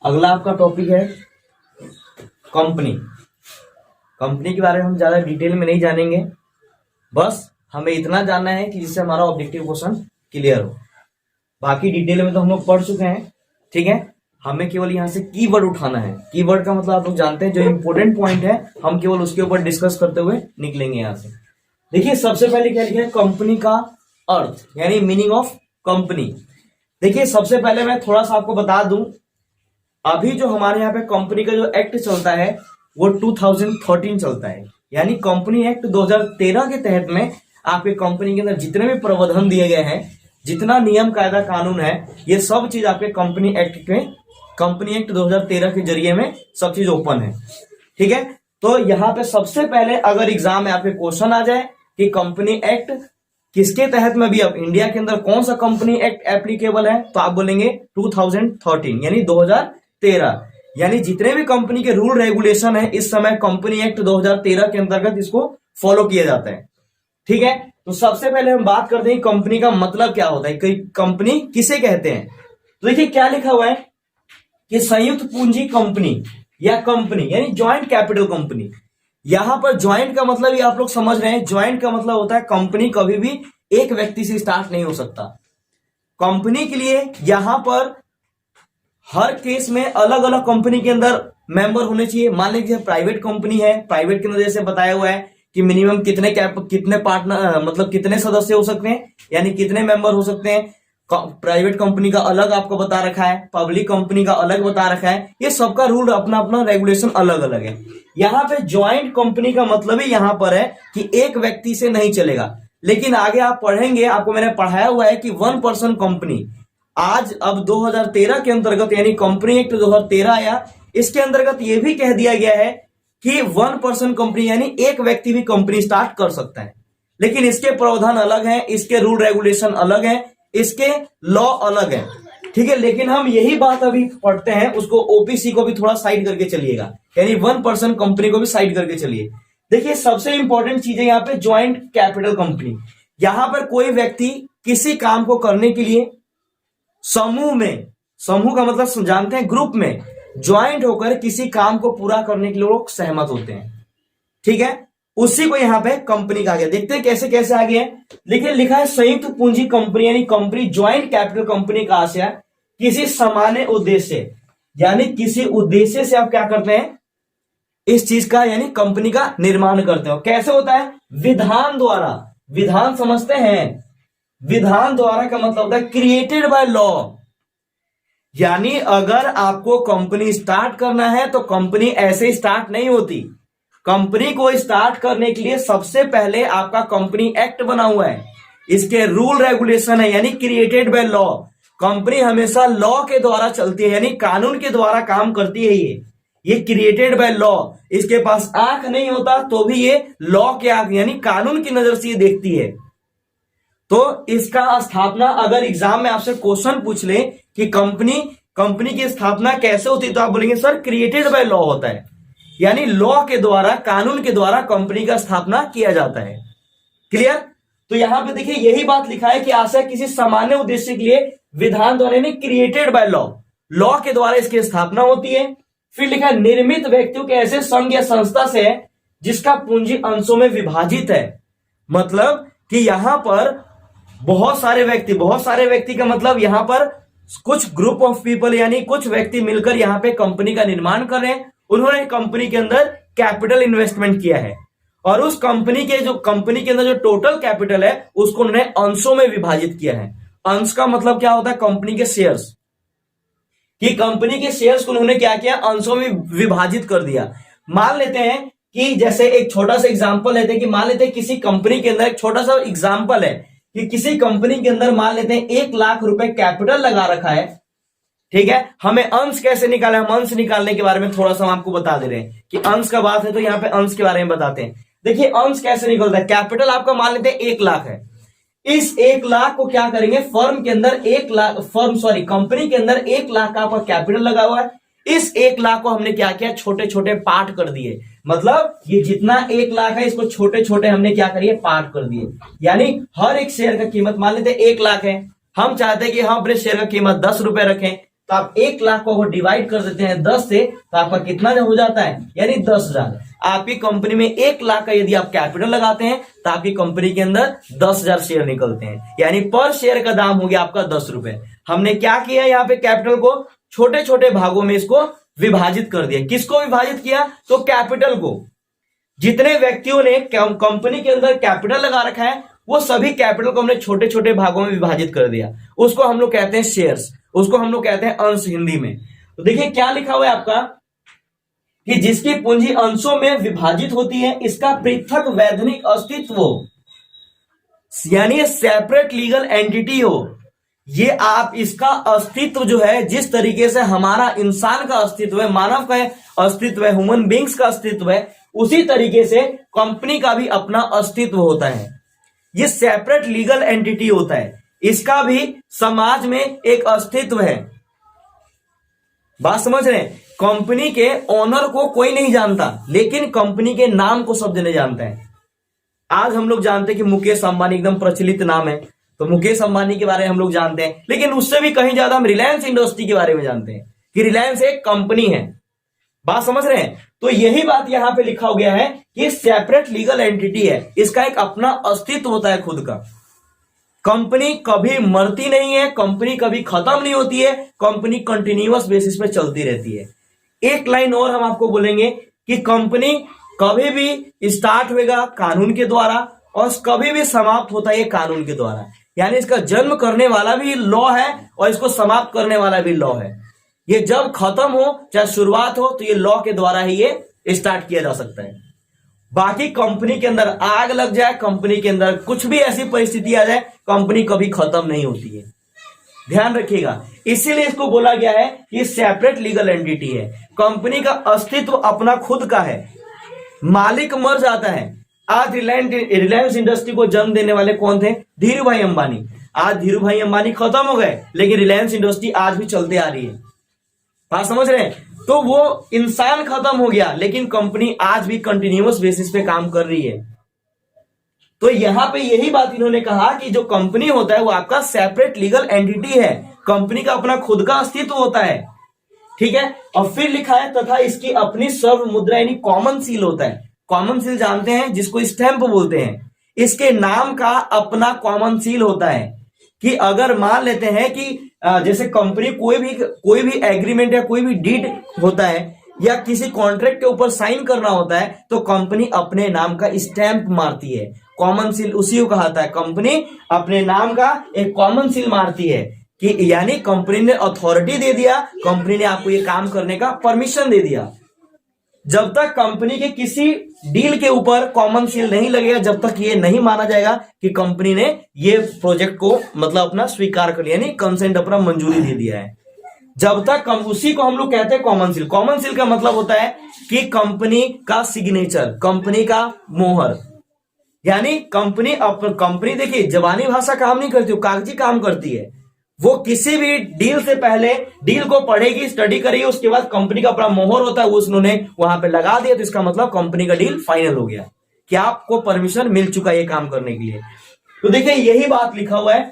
अगला आपका टॉपिक है कंपनी। कंपनी के बारे में हम ज्यादा डिटेल में नहीं जानेंगे, बस हमें इतना जानना है कि जिससे हमारा ऑब्जेक्टिव क्वेश्चन क्लियर हो। बाकी डिटेल में तो हम लोग पढ़ चुके हैं, ठीक है। हमें केवल यहाँ से कीवर्ड उठाना है। कीवर्ड का मतलब आप लोग जानते हैं, जो इंपॉर्टेंट पॉइंट है हम केवल उसके ऊपर डिस्कस करते हुए निकलेंगे यहाँ से। देखिए सबसे पहले क्या लिखा है, कंपनी का अर्थ यानी मीनिंग ऑफ कंपनी। देखिए सबसे पहले मैं थोड़ा सा आपको बता दूं, अभी जो हमारे यहाँ पे कंपनी का जो एक्ट चलता है वो 2013 चलता है, यानी कंपनी एक्ट 2013 के तहत में आपके कंपनी के अंदर जितने भी प्रावधान दिए गए हैं, जितना नियम कायदा कानून है, ये सब चीज आपके कंपनी एक्ट 2013 के जरिए में सब चीज ओपन है, ठीक है। तो यहाँ पे सबसे पहले अगर एग्जाम में आपके क्वेश्चन आ जाए कि कंपनी एक्ट किसके तहत में भी अब इंडिया के अंदर कौन सा कंपनी एक्ट एप्लीकेबल है, तो आप बोलेंगे 2013 यानी 2013, यानी जितने भी कंपनी के रूल रेगुलेशन है इस समय कंपनी एक्ट 2013 के अंतर्गत इसको फॉलो किया जाता है, ठीक है। तो सबसे पहले हम बात करते हैं कंपनी का मतलब क्या होता है, कंपनी किसे कहते हैं। तो देखिए क्या लिखा हुआ है कि संयुक्त पूंजी कंपनी या कंपनी यानी ज्वाइंट कैपिटल कंपनी। यहां पर ज्वाइंट का मतलब ये आप लोग समझ रहे हैं, ज्वाइंट का मतलब होता है कंपनी कभी भी एक व्यक्ति से स्टार्ट नहीं हो सकता। कंपनी के लिए यहां पर हर केस में अलग अलग कंपनी के अंदर मेंबर होने चाहिए। मान लीजिए प्राइवेट कंपनी है, प्राइवेट के अंदर जैसे बताया हुआ है कि मिनिमम कितने पार्टनर मतलब कितने सदस्य हो सकते हैं, यानी कितने मेंबर हो सकते हैं। प्राइवेट कंपनी का अलग आपको बता रखा है, पब्लिक कंपनी का अलग बता रखा है, ये सबका रूल अपना अपना रेगुलेशन अलग अलग है। यहाँ पे ज्वाइंट कंपनी का मतलब ही यहाँ पर है कि एक व्यक्ति से नहीं चलेगा, लेकिन आगे आप पढ़ेंगे, आपको मैंने पढ़ाया हुआ है कि 1 पर्सन कंपनी आज अब 2013 के अंतर्गत यानी कंपनी एक्ट 2013 आया, इसके अंतर्गत ये भी कह दिया गया है कि 1 पर्सन कंपनी यानी एक व्यक्ति भी कंपनी स्टार्ट कर सकता है, लेकिन इसके प्रावधान अलग हैं, इसके रूल रेगुलेशन अलग हैं, इसके लॉ अलग है, ठीक है। लेकिन हम यही बात अभी पढ़ते हैं, उसको ओपीसी को भी थोड़ा साइड करके चलिएगा, यानी 1 पर्सन कंपनी को भी साइड करके चलिए। देखिए सबसे इंपॉर्टेंट चीज है यहाँ पे ज्वाइंट कैपिटल कंपनी। यहां पर कोई व्यक्ति किसी काम को करने के लिए समूह में, समूह का मतलब जानते हैं ग्रुप में, ज्वाइंट होकर किसी काम को पूरा करने के लिए लोग सहमत होते हैं, ठीक है। उसी को यहाँ पे कंपनी कहा गया। देखते हैं कैसे कैसे आ गया है। देखिए लिखा है संयुक्त पूंजी कंपनी यानी कंपनी ज्वाइंट कैपिटल कंपनी का आशय किसी सामान्य उद्देश्य, यानी किसी उद्देश्य से आप क्या करते हैं इस चीज का यानी कंपनी का निर्माण करते हो। कैसे होता है, विधान द्वारा। विधान समझते हैं, विधान द्वारा का मतलब होता है क्रिएटेड बाय लॉ, यानी अगर आपको कंपनी स्टार्ट करना है तो कंपनी ऐसे स्टार्ट नहीं होती। कंपनी को स्टार्ट करने के लिए सबसे पहले आपका कंपनी एक्ट बना हुआ है, इसके रूल रेगुलेशन है यानी क्रिएटेड बाय लॉ। कंपनी हमेशा लॉ के द्वारा चलती है यानी कानून के द्वारा काम करती है। ये क्रिएटेड बाय लॉ, इसके पास आंख नहीं होता तो भी ये लॉ के आंख यानी कानून की नजर से ये देखती है। तो इसका स्थापना अगर एग्जाम में आपसे क्वेश्चन पूछ ले कि कंपनी की स्थापना कैसे होती है, तो आप बोलेंगे सर क्रिएटेड बाय लॉ होता है, यानी लॉ के द्वारा कानून के द्वारा कंपनी का स्थापना किया जाता है। क्लियर। तो यहां पे देखिए यही बात लिखा है कि आशय किसी सामान्य उद्देश्य के लिए विधान द्वारा यानी क्रिएटेड बाय लॉ, लॉ के द्वारा इसकी स्थापना होती है। फिर लिखा है निर्मित व्यक्तियों के ऐसे संघ या संस्था से है जिसका पूंजी अंशों में विभाजित है। मतलब कि यहां पर बहुत सारे व्यक्ति का मतलब यहां पर कुछ ग्रुप ऑफ पीपल यानी कुछ व्यक्ति मिलकर यहां पे कंपनी का निर्माण कर रहे हैं। उन्होंने कंपनी के अंदर कैपिटल इन्वेस्टमेंट किया है और उस कंपनी के अंदर जो टोटल कैपिटल है उसको उन्होंने अंशों में विभाजित किया है। अंश का मतलब क्या होता है, कंपनी के शेयर्स, कि कंपनी के शेयर्स को उन्होंने क्या किया, अंशों में विभाजित कर दिया। मान लेते हैं कि जैसे एक छोटा सा एग्जांपल लेते हैं कि मान लेते हैं किसी कंपनी के अंदर, एक छोटा सा एग्जांपल है कि किसी कंपनी के अंदर मान लेते हैं 1 लाख रुपए कैपिटल लगा रखा है, ठीक है। हमें अंश कैसे निकाले, हम अंश निकालने के बारे में थोड़ा सा हम आपको बता दे रहे हैं कि अंश का बात है तो यहाँ पे अंश के बारे में बताते हैं। देखिए अंश कैसे निकलता है, कैपिटल आपका मान लेते हैं 1 लाख है, इस 1 लाख को क्या करेंगे, फर्म के अंदर कंपनी के अंदर 1 लाख का आपका कैपिटल लगा हुआ है। इस 1 लाख को हमने क्या किया, छोटे छोटे पार्ट कर दिए। मतलब ये जितना 1 लाख है इसको छोटे छोटे हमने क्या करिए, पार्ट कर दिए। यानी हर एक शेयर का कीमत मान लेते 1 लाख है, हम चाहते हैं कि हम अपने शेयर का कीमत 10 रुपए रखें, तो आप 1 लाख को डिवाइड कर देते हैं 10 से, तो आपका कितना हो जाता है, यानी 10,000। आपकी कंपनी में 1 लाख का यदि आप कैपिटल लगाते हैं तो आपकी कंपनी के अंदर 10,000 शेयर निकलते हैं, यानी पर शेयर का दाम हो गया आपका 10 रुपए। हमने क्या किया, यहाँ पे कैपिटल को छोटे छोटे भागों में इसको विभाजित कर दिया। किसको विभाजित किया, तो कैपिटल को। जितने व्यक्तियों ने कंपनी के अंदर कैपिटल लगा रखा है वो सभी कैपिटल को हमने छोटे छोटे भागों में विभाजित कर दिया। उसको हम लोग कहते हैं शेयर्स, उसको हम लोग कहते हैं अंश हिंदी में। तो देखिए क्या लिखा हुआ है आपका कि जिसकी पूंजी अंशों में विभाजित होती है इसका पृथक वैधानिक अस्तित्व हो, यानी सेपरेट लीगल एंटिटी हो। ये आप इसका अस्तित्व जो है, जिस तरीके से हमारा इंसान का अस्तित्व है, मानव का अस्तित्व है, ह्यूमन बींग्स का अस्तित्व है, उसी तरीके से कंपनी का भी अपना अस्तित्व होता है। ये सेपरेट लीगल एंटिटी होता है, इसका भी समाज में एक अस्तित्व है। बात समझ रहे हैं? कंपनी के ओनर को कोई नहीं जानता, लेकिन कंपनी के नाम को सब जने जानते हैं। आज हम लोग जानते हैं कि मुकेश अंबानी एकदम प्रचलित नाम है, तो मुकेश अंबानी के बारे में हम लोग जानते हैं, लेकिन उससे भी कहीं ज्यादा हम रिलायंस इंडस्ट्री के बारे में जानते हैं कि रिलायंस एक कंपनी है। बात समझ रहे हैं? तो यही बात यहां पे लिखा हो गया है कि सेपरेट लीगल एंटिटी है, इसका एक अपना अस्तित्व होता है खुद का। कंपनी कभी मरती नहीं है, कंपनी कभी खत्म नहीं होती है, कंपनी कंटिन्यूअस बेसिस पे चलती रहती है। एक लाइन और हम आपको बोलेंगे कि कंपनी कभी भी स्टार्ट होगा कानून के द्वारा और कभी भी समाप्त होता है कानून के द्वारा, यानी इसका जन्म करने वाला भी लॉ है और इसको समाप्त करने वाला भी लॉ है। ये जब खत्म हो चाहे शुरुआत हो, तो ये लॉ के द्वारा ही ये स्टार्ट किया जा सकता है। बाकी कंपनी के अंदर आग लग जाए, कंपनी के अंदर कुछ भी ऐसी परिस्थिति आ जाए, कंपनी कभी खत्म नहीं होती है। ध्यान रखिएगा, इसीलिए इसको बोला गया है कि सेपरेट लीगल एंटिटी है। कंपनी का अस्तित्व अपना खुद का है, मालिक मर जाता है। आज रिलायंस इंडस्ट्री को जन्म देने वाले कौन थे? धीरू भाई अंबानी। आज धीरू भाई अंबानी खत्म हो गए, लेकिन रिलायंस इंडस्ट्री आज भी चलते आ रही है। बात समझ रहे हैं? तो वो इंसान खत्म हो गया, लेकिन कंपनी आज भी कंटिन्यूअस बेसिस पे काम कर रही है। तो यहां पे यही बात इन्होंने कहा कि जो कंपनी होता है वो आपका सेपरेट लीगल एंटिटी है, कंपनी का अपना खुद का अस्तित्व होता है। ठीक है, और फिर लिखा है तथा इसकी अपनी सर्व मुद्रा यानी कॉमन सील होता है। कॉमन सील जानते हैं, जिसको स्टैंप बोलते हैं। इसके नाम का अपना कॉमन सील होता है कि अगर मान लेते हैं कि जैसे कंपनी कोई भी एग्रीमेंट या कोई भी डीड होता है या किसी कॉन्ट्रैक्ट के ऊपर साइन करना होता है, तो कंपनी अपने नाम का स्टैंप मारती है। कॉमन सील उसी को कहा है, कंपनी अपने नाम का एक कॉमन सील मारती है कि यानी कंपनी ने अथॉरिटी दे दिया, कंपनी ने आपको ये काम करने का परमिशन दे दिया। जब तक कंपनी के किसी डील के ऊपर कॉमन सील नहीं लगेगा, जब तक ये नहीं माना जाएगा कि कंपनी ने ये प्रोजेक्ट को मतलब अपना स्वीकार कर लिया, यानी कंसेंट अपना मंजूरी दे दिया है। जब तक उसी को हम लोग कहते हैं कॉमन सील। कॉमन सील का मतलब होता है कि कंपनी का सिग्नेचर, कंपनी का मोहर, यानी कंपनी देखिए जबानी भाषा काम नहीं करती, वो कागजी काम करती है। वो किसी भी डील से पहले डील को पढ़ेगी, स्टडी करेगी, उसके बाद कंपनी का अपना मोहर होता है, वो उन्होंने वहां पे लगा दिया, तो इसका मतलब कंपनी का डील फाइनल हो गया कि आपको परमिशन मिल चुका है ये काम करने के लिए। तो देखिए यही बात लिखा हुआ है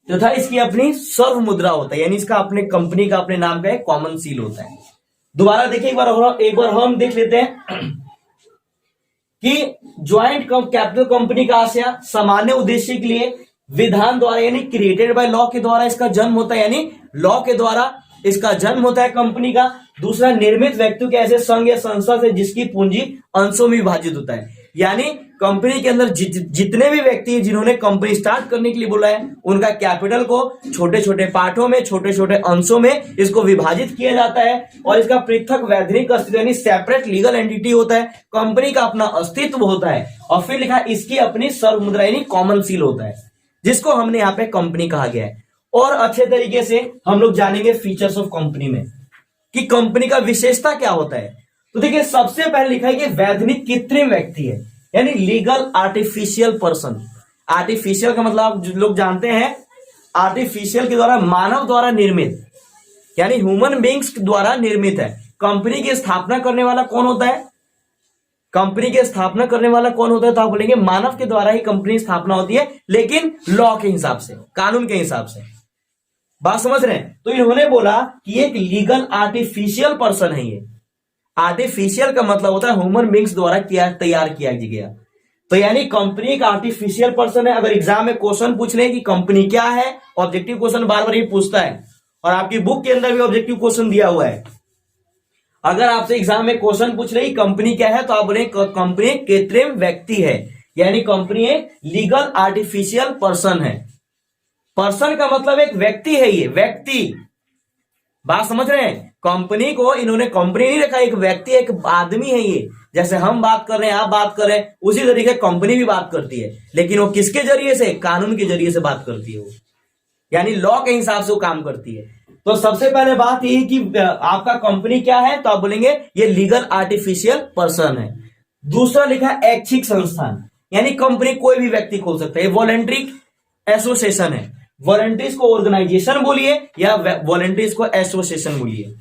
तथा इसकी अपनी सर्व मुद्रा होता है, यानी इसका अपने कंपनी का अपने नाम का एक कॉमन सील होता है। दोबारा देखिए एक बार हम देख लेते हैं कि ज्वाइंट कैपिटल कंपनी का आशय सामान्य उद्देश्य के लिए विधान द्वारा यानी क्रिएटेड बाय लॉ के द्वारा इसका जन्म होता है, यानी लॉ के द्वारा इसका जन्म होता है कंपनी का। दूसरा, निर्मित व्यक्ति के ऐसे संघ या संस्था से जिसकी पूंजी अंशों में विभाजित होता है, यानी कंपनी के अंदर जितने भी व्यक्ति हैं जिन्होंने कंपनी स्टार्ट करने के लिए बोला है, उनका कैपिटल को छोटे छोटे पार्टों में, छोटे छोटे अंशों में इसको विभाजित किया जाता है और इसका पृथक वैधानिक अस्तित्व यानी सेपरेट लीगल एंटिटी होता है। कंपनी का अपना अस्तित्व होता है और फिर लिखा इसकी अपनी सर्व मुद्रा यानी कॉमन सील होता है, जिसको हमने यहाँ पे कंपनी कहा गया है। और अच्छे तरीके से हम लोग जानेंगे फीचर्स ऑफ कंपनी में कि कंपनी का विशेषता क्या होता है। तो देखिए सबसे पहले लिखा है कि वैधानिक कृत्रिम व्यक्ति है, यानी लीगल आर्टिफिशियल पर्सन। आर्टिफिशियल का मतलब जो लोग जानते हैं, आर्टिफिशियल के द्वारा मानव द्वारा निर्मित, यानी ह्यूमन बींग्स द्वारा निर्मित है। कंपनी की स्थापना करने वाला कौन होता है? कंपनी की स्थापना करने वाला कौन होता है? तो आप बोलेंगे मानव के द्वारा ही कंपनी स्थापना होती है, लेकिन लॉ के हिसाब से, कानून के हिसाब से। बात समझ रहे हैं? तो इन्होंने बोला कि एक लीगल आर्टिफिशियल पर्सन है ये। आर्टिफिशियल का मतलब होता है ह्यूमन बींग्स द्वारा तैयार किया गया। तो यानी कंपनी एक आर्टिफिशियल पर्सन है। अगर एग्जाम में क्वेश्चन पूछ रहे कि कंपनी क्या है, ऑब्जेक्टिव क्वेश्चन बार बार ये पूछता है, और आपकी बुक के अंदर भी ऑब्जेक्टिव क्वेश्चन दिया हुआ है। अगर आपसे एग्जाम में क्वेश्चन पूछ रही कंपनी क्या है, तो आप बोले कंपनी कृत्रिम व्यक्ति है, यानी कंपनी एक लीगल आर्टिफिशियल पर्सन है। पर्सन का मतलब एक व्यक्ति है, ये व्यक्ति। बात समझ रहे हैं? कंपनी को इन्होंने कंपनी नहीं रखा, एक व्यक्ति, एक आदमी है ये। जैसे हम बात कर रहे हैं, आप बात कर रहे हैं, उसी तरीके कंपनी भी बात करती है, लेकिन वो किसके जरिए से? कानून के जरिए से बात करती है वो, यानी लॉ के हिसाब से वो काम करती है। तो सबसे पहले बात यही कि आपका कंपनी क्या है, तो आप बोलेंगे ये लीगल आर्टिफिशियल पर्सन है। दूसरा लिखा ऐच्छिक संस्थान, यानी कंपनी कोई भी व्यक्ति खोल सकता है। वॉलंटरी एसोसिएशन है। वॉलंटरीज को ऑर्गेनाइजेशन बोलिए या वॉलंटरीज को एसोसिएशन बोलिए।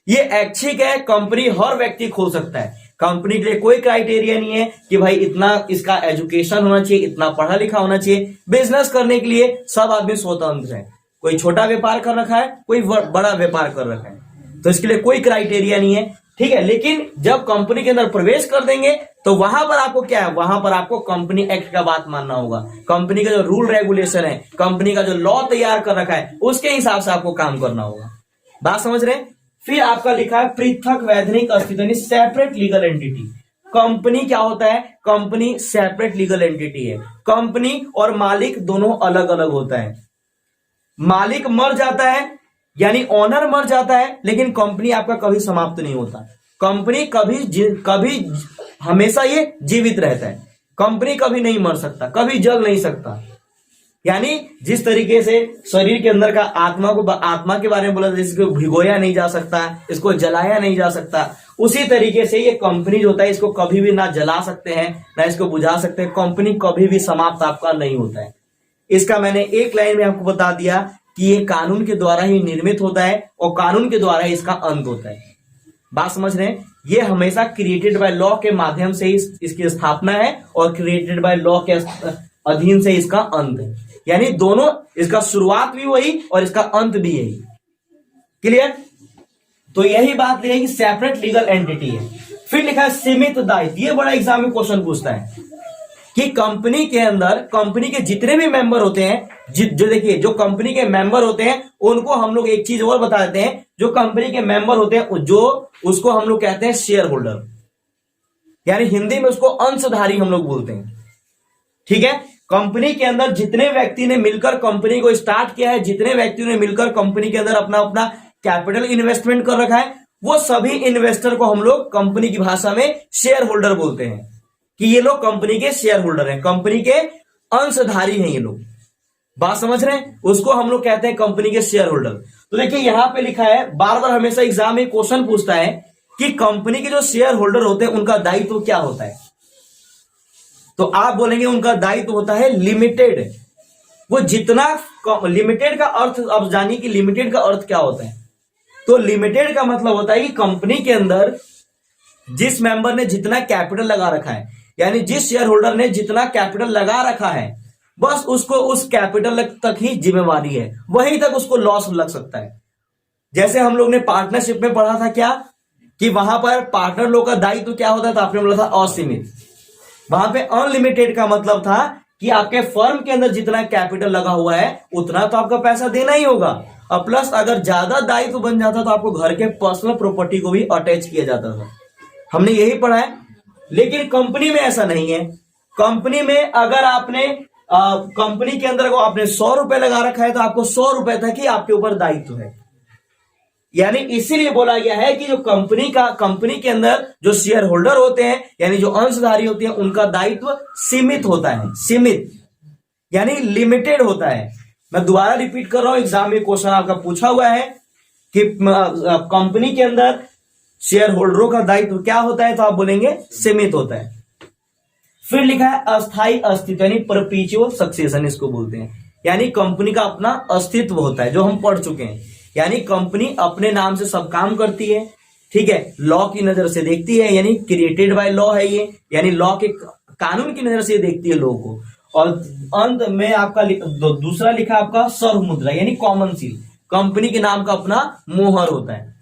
ये ऐच्छिक है, कंपनी हर व्यक्ति खोल सकता है। कंपनी के लिए कोई क्राइटेरिया नहीं है कि भाई इतना इसका एजुकेशन होना चाहिए, इतना पढ़ा लिखा होना चाहिए। बिजनेस करने के लिए सब आदमी स्वतंत्र है। कोई छोटा व्यापार कर रखा है, कोई बड़ा व्यापार कर रखा है, तो इसके लिए कोई क्राइटेरिया नहीं है, ठीक है। लेकिन जब कंपनी के अंदर प्रवेश कर देंगे तो वहां पर आपको क्या है, वहां पर आपको कंपनी एक्ट का बात मानना होगा। कंपनी का जो रूल रेगुलेशन है, कंपनी का जो लॉ तैयार कर रखा है, उसके हिसाब से आपको काम करना होगा। बात समझ रहे हैं? फिर आपका लिखा है पृथक वैधानिक अस्तित्व, यानी सेपरेट लीगल एंटिटी। कंपनी क्या होता है? कंपनी सेपरेट लीगल एंटिटी है। कंपनी और मालिक दोनों अलग अलग होता है। मालिक मर जाता है, यानी ऑनर मर जाता है, लेकिन कंपनी आपका कभी समाप्त नहीं होता। कंपनी कभी हमेशा ये जीवित रहता है। कंपनी कभी नहीं मर सकता, कभी जल नहीं सकता। यानी जिस तरीके से शरीर के अंदर का आत्मा के बारे में बोला जाता है, इसको भिगोया नहीं जा सकता, इसको जलाया नहीं जा सकता, उसी तरीके से ये कंपनी जो होता है, इसको कभी भी ना जला सकते हैं ना इसको बुझा सकते हैं। कंपनी कभी भी समाप्त आपका नहीं होता है। इसका मैंने एक लाइन में आपको बता दिया कि ये कानून के द्वारा ही निर्मित होता है और कानून के द्वारा ही इसका अंत होता है। बात समझ रहे हैं? ये हमेशा क्रिएटेड बाय लॉ के माध्यम से इसकी स्थापना है और क्रिएटेड बाय लॉ के अधीन से इसका अंत है। यानी दोनों, इसका शुरुआत भी वही और इसका अंत भी यही। क्लियर? तो यही बात है कि सेपरेट लीगल एंटिटी है। फिर लिखा है सीमित दायित्व। ये बड़ा एग्जाम में क्वेश्चन पूछता है कि कंपनी के अंदर कंपनी के जितने भी मेंबर होते हैं, जो देखिए जो कंपनी के मेंबर होते हैं, उनको हम लोग एक चीज और बता देते हैं। जो कंपनी के मेंबर होते हैं, जो उसको हम लोग कहते हैं शेयर होल्डर, यानी हिंदी में उसको अंशधारी हम लोग बोलते हैं। ठीक है? कंपनी के अंदर जितने व्यक्ति ने मिलकर कंपनी को स्टार्ट किया है, जितने व्यक्तियों ने मिलकर कंपनी के अंदर अपना अपना कैपिटल इन्वेस्टमेंट कर रखा है, वो सभी इन्वेस्टर को हम लोग कंपनी की भाषा में शेयर होल्डर बोलते हैं कि ये लोग कंपनी के शेयर होल्डर हैं, कंपनी के अंशधारी हैं ये लोग। बात समझ रहे हैं? उसको हम लोग कहते हैं कंपनी के शेयर होल्डर। तो देखिए यहां पे लिखा है, बार बार हमेशा एग्जाम में क्वेश्चन पूछता है कि कंपनी के जो शेयर होल्डर होते हैं उनका दायित्व क्या होता है। तो आप बोलेंगे उनका दायित्व होता है लिमिटेड। वो जितना, लिमिटेड का अर्थ अब जानिए कि लिमिटेड का अर्थ क्या होता है। तो लिमिटेड का मतलब होता है कि कंपनी के अंदर जिस मेंबर ने जितना कैपिटल लगा रखा है, यानी जिस शेयर होल्डर ने जितना कैपिटल लगा रखा है, बस उसको उस कैपिटल तक ही जिम्मेवारी है, वहीं तक उसको लॉस लग सकता है। जैसे हम लोग ने पार्टनरशिप में पढ़ा था क्या, कि वहां पर पार्टनर लोग का दायित्व क्या होता था, आपने बोला था असीमित। वहां पे अनलिमिटेड का मतलब था कि आपके फर्म के अंदर जितना कैपिटल लगा हुआ है उतना तो आपका पैसा देना ही होगा, और प्लस अगर ज्यादा दायित्व बन जाता तो आपको घर के पर्सनल प्रॉपर्टी को भी अटैच किया जाता था। हमने यही पढ़ा है। लेकिन कंपनी में ऐसा नहीं है। कंपनी में अगर आपने कंपनी के अंदर को आपने 100 रुपए लगा रखा है तो आपको 100 रुपए तक ही आपके ऊपर दायित्व है। यानी इसीलिए बोला गया है कि जो कंपनी के अंदर जो शेयर होल्डर होते हैं, यानी जो अंशधारी होते हैं, उनका दायित्व सीमित होता है। सीमित यानी लिमिटेड होता है। मैं दोबारा रिपीट कर रहा हूं, एग्जाम में क्वेश्चन आपका पूछा हुआ है कि कंपनी के अंदर शेयर होल्डरों का दायित्व क्या होता है, तो आप बोलेंगे सीमित होता है। फिर लिखा है अस्थायी अस्तित्व, यानी परपेचुअल सक्सेशन इसको बोलते हैं। यानी कंपनी का अपना अस्तित्व होता है, जो हम पढ़ चुके हैं। यानी कंपनी अपने नाम से सब काम करती है, ठीक है, लॉ की नजर से देखती है, यानी क्रिएटेड बाय लॉ है ये, यानी लॉ के कानून की नजर से देखती है लोगों को, और अंत में आपका दूसरा लिखा आपका सर्व मुद्रा यानी कॉमन सील, कंपनी के नाम का अपना मोहर होता है।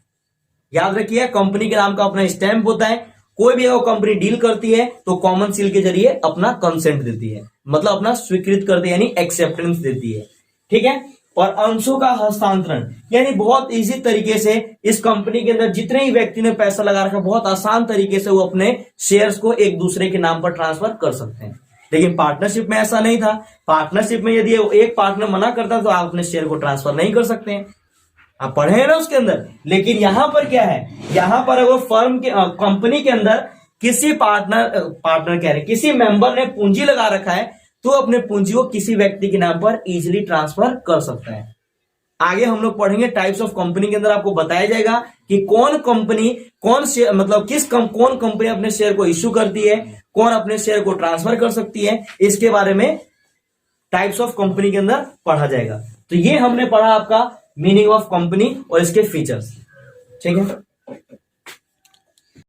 याद रखिए, कंपनी के नाम का अपना स्टैंप होता है। कोई भी अगर कंपनी डील करती है तो कॉमन सील के जरिए अपना कंसेंट देती है, मतलब अपना स्वीकृत करती है यानी एक्सेप्टेंस देती है। ठीक है। और अंशों का हस्तांतरण यानी बहुत इजी तरीके से इस कंपनी के अंदर जितने ही व्यक्ति ने पैसा लगा रखा, बहुत आसान तरीके से वो अपने शेयर्स को एक दूसरे के नाम पर ट्रांसफर कर सकते हैं। लेकिन पार्टनरशिप में ऐसा नहीं था। पार्टनरशिप में यदि एक पार्टनर मना करता तो आप अपने शेयर को ट्रांसफर नहीं कर सकते हैं, आप पढ़े हैं ना उसके अंदर। लेकिन यहां पर क्या है, यहां पर अगर फर्म के कंपनी के अंदर किसी पार्टनर कह रहे किसी मेंबर ने पूंजी लगा रखा है तो अपने पूंजी को किसी व्यक्ति के नाम पर इजीली ट्रांसफर कर सकता है। आगे हम लोग पढ़ेंगे टाइप्स ऑफ कंपनी के अंदर आपको बताया जाएगा कि कौन कंपनी कौन शेयर मतलब कौन कंपनी अपने शेयर को इश्यू करती है, कौन अपने शेयर को ट्रांसफर कर सकती है, इसके बारे में टाइप्स ऑफ कंपनी के अंदर पढ़ा जाएगा। तो ये हमने पढ़ा आपका मीनिंग ऑफ कंपनी और इसके फीचर्स। ठीक है।